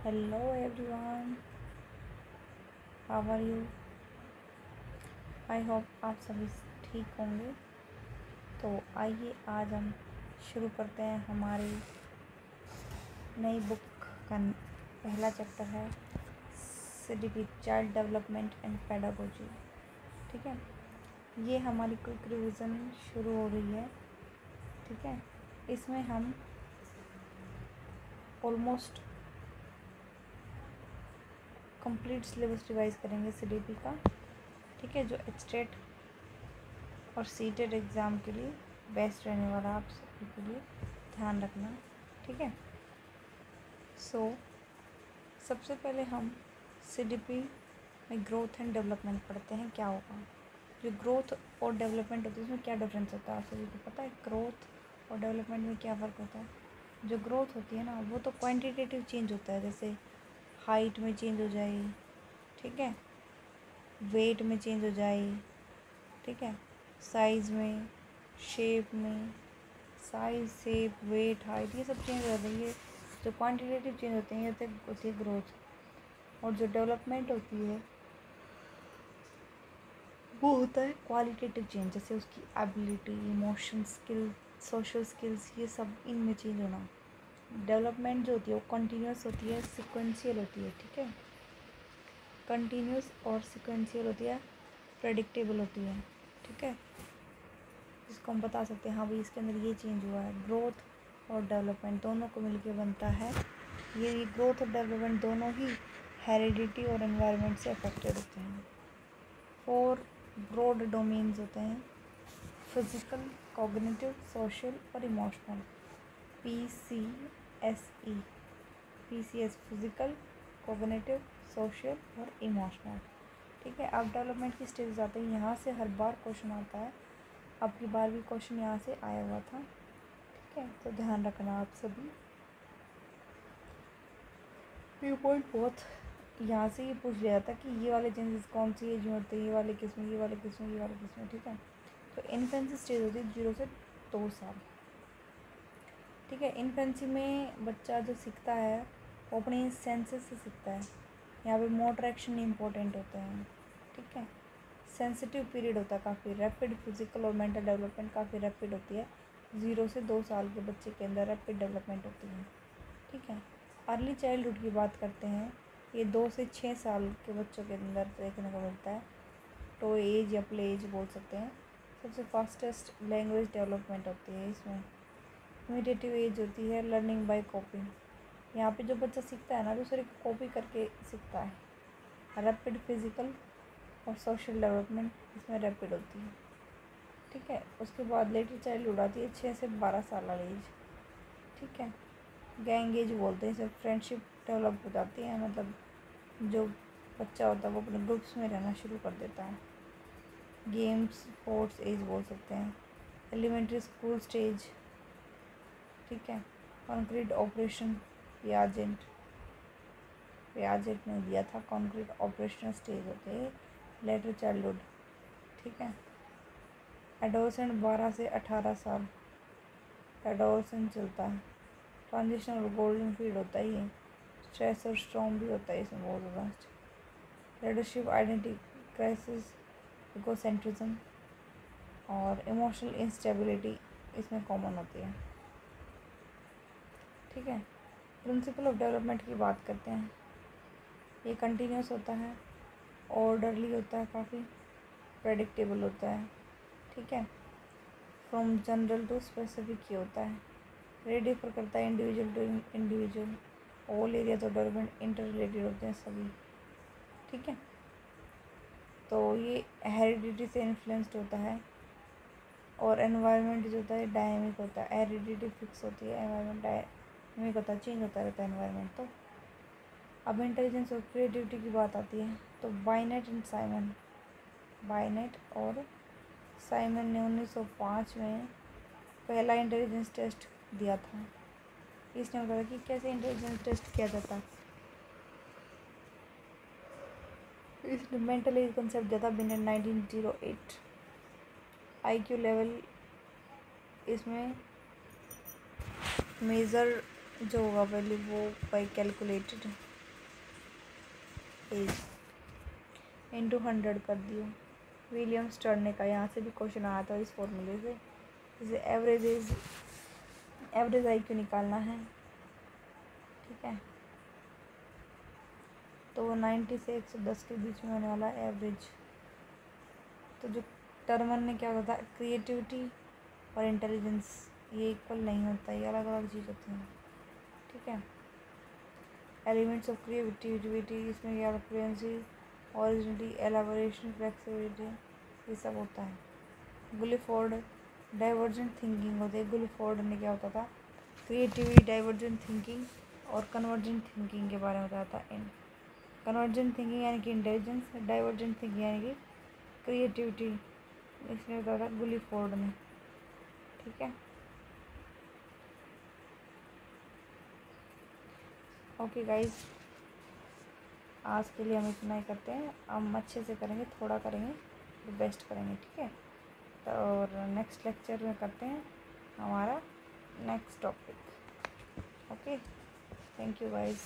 Hello everyone, how are you. I hope आप सभी ठीक होंगे। तो आइए आज हम शुरू करते हैं हमारी नई बुक का पहला चैप्टर है CDP child development and pedagogy. ठीक है, ये हमारी क्विक रिवीजन शुरू हो रही है। ठीक है, इसमें हम ऑलमोस्ट कंप्लीट सिलेबस रिवाइज करेंगे CDP का। ठीक है, जो स्टेट और सीटेड एग्ज़ाम के लिए बेस्ट रहने वाला आप सभी के लिए ध्यान रखना। ठीक है, सबसे पहले हम CDP में ग्रोथ एंड डेवलपमेंट पढ़ते हैं। क्या होगा, जो ग्रोथ और डेवलपमेंट होती है उसमें क्या डिफरेंस होता है, आप सभी को पता है। ग्रोथ और डेवलपमेंट में क्या फ़र्क होता है। जो ग्रोथ होती है ना, वो तो क्वांटिटेटिव चेंज होता है, जैसे हाइट में चेंज हो जाए, ठीक है, वेट में चेंज हो जाए, ठीक है, साइज़ में, शेप में, साइज, शेप, वेट, हाइट, ये सब चेंज हो जाते हैं। ये जो क्वांटिटेटिव चेंज होते हैं ये होती है ग्रोथ। और जो डेवलपमेंट होती है वो होता है क्वालिटेटिव चेंज, जैसे उसकी ability, emotion, skill, social skills, ये सब इनमें चेंज होना। डेवलपमेंट जो होती है वो कंटिन्यूस होती है, सिक्वेंशियल होती है। ठीक है, कंटिन्यूस और सिक्वेंशियल होती है, प्रेडिक्टेबल होती है। ठीक है, जिसको हम बता सकते हैं हाँ भाई इसके अंदर ये चेंज हुआ है। ग्रोथ और डेवलपमेंट दोनों को मिलके बनता है ये ग्रोथ और डेवलपमेंट दोनों ही हेरिडिटी और एनवायरनमेंट से अफेक्टेड होते हैं। 4 ब्रॉड डोमेन्स होते हैं, फिजिकल, कॉग्निटिव, सोशल और emotional. PCSE, PCS physical, cognitive, social और इमोशनल। ठीक है, अब डेवलपमेंट की स्टेज आते हैं। यहाँ से हर बार क्वेश्चन आता है, अब की बार भी क्वेश्चन यहाँ से आया हुआ था। ठीक है, तो ध्यान रखना आप सभी। ये पॉइंट बहुत यहाँ से ये पूछ लिया था कि ये वाले चेंजेस कौन सी एज में होते हैं, ये वाले किस में, ये वाले किस में, ये वाले किस में। ठीक है, तो इन्फेंसी स्टेज होती है 0 से 2 साल। ठीक है, इन्फेंसी में बच्चा जो सीखता है वो अपने सेंसेस से सीखता है। यहाँ पे मोटर एक्शन इंपॉर्टेंट होते हैं। ठीक है, सेंसिटिव पीरियड होता है काफ़ी रैपिड, फिजिकल और मेंटल डेवलपमेंट काफ़ी रैपिड होती है। 0 से 2 साल के बच्चे के अंदर रैपिड डेवलपमेंट होती है। ठीक है, अर्ली चाइल्डहुड की बात करते हैं, ये 2 से 6 साल के बच्चों के अंदर देखने को मिलता है। तो एज या प्ले एज बोल सकते हैं। सबसे फास्टेस्ट लैंग्वेज डेवलपमेंट होती है इसमें। इमीडिएटिव एज होती है लर्निंग बाय कॉपिंग, यहाँ पे जो बच्चा सीखता है ना दूसरे को कॉपी करके सीखता है। रैपिड फिजिकल और सोशल डेवलपमेंट इसमें रैपिड होती है। ठीक है, उसके बाद लेटर चाइल्डहुड आती है 6 से 12 साल वाली एज। ठीक है, गैंग एज बोलते हैं इसे। फ्रेंडशिप डेवलप हो जाती है, मतलब जो बच्चा होता है वो अपने ग्रुप्स में रहना शुरू कर देता है। गेम्स स्पोर्ट्स एज बोल सकते हैं। Elementary school stage. ठीक है, कॉन्क्रीट ऑपरेशन, पियाजेंट ने दिया था। कॉन्क्रीट ऑपरेशनल स्टेज होते हैं लेटर चाइल्डहुड। ठीक है, एडोलसेंट 12 से 18 साल एडोलसेंट चलता है। ट्रांजिशन और गोल्डन पीरियड होता है ये। स्ट्रेस और स्ट्रॉम भी होता है इसमें बहुत ज़्यादा। लीडरशिप, आइडेंटिटी क्राइसिस, इकोसेंट्रिज्म और इमोशनल इंस्टेबिलिटी इसमें कॉमन होती है। ठीक है, प्रिंसिपल ऑफ डेवलपमेंट की बात करते हैं। ये कंटिन्यूस होता है, ऑर्डरली होता है, काफ़ी प्रेडिक्टेबल होता है। ठीक है, फ्रॉम जनरल टू स्पेसिफिक ही होता है। ये डिफर करता है individual to individual. All areas of development interrelated होते हैं सभी। ठीक है, तो ये हेरिडिटी से इन्फ्लुएंस्ड होता है। और एनवायरनमेंट जो होता है डायनेमिक होता है। हेरिडिटी फिक्स होती है, एनवायरनमेंट डायनेमिक होता है, चेंज होता रहता है एनवायरनमेंट। तो अब इंटेलिजेंस और क्रिएटिविटी की बात आती है, तो बाइनेट और साइमन ने 1905 में पहला इंटेलिजेंस टेस्ट दिया था। इसने बताया कि कैसे इंटेलिजेंस टेस्ट किया जाता है। इसने मेंटल एज कंसेप्ट दिया था बिना 1908। IQ लेवल इसमें मेज़र जो होगा वैल्यू वो बाई कैलकुलेटेड एज इंटू 100 कर दियो। विलियम स्टर्ने का यहाँ से भी क्वेश्चन आया था इस फॉर्मूले से। जैसे एवरेज IQ निकालना है, ठीक है, तो 90 से 110 के बीच में होने वाला एवरेज। तो जो टर्मन ने क्या होता था, क्रिएटिविटी और इंटेलिजेंस, ये इक्वल नहीं होता, ये अलग अलग चीज़ होती है, ठीक है। एलिमेंट्स ऑफ क्रिएटिविटी, इसमें क्या फ्लुएंसी, ओरिजिनलिटी, एलाबोरेशन, फ्लेक्सिबिलिटी, ये सब होता है। गुलिफोर्ड डाइवर्जेंट थिंकिंग होती है। गुलिफोर्ड ने क्या होता था, क्रिएटिविटी, डाइवर्जेंट थिंकिंग और कन्वर्जेंट थिंकिंग के बारे में बताया था। इन कन्वर्जेंट थिंकिंग यानी कि इंटेलिजेंस, डाइवर्जेंट थिंकिंग यानी कि क्रिएटिविटी, इसने बताया था गुलिफोर्ड ने, ठीक है। ओके गाइज, आज के लिए हम इतना ही करते हैं। हम अच्छे से करेंगे, थोड़ा करेंगे तो बेस्ट करेंगे, ठीक है। तो और नेक्स्ट लेक्चर में करते हैं हमारा next topic. Okay, thank you guys.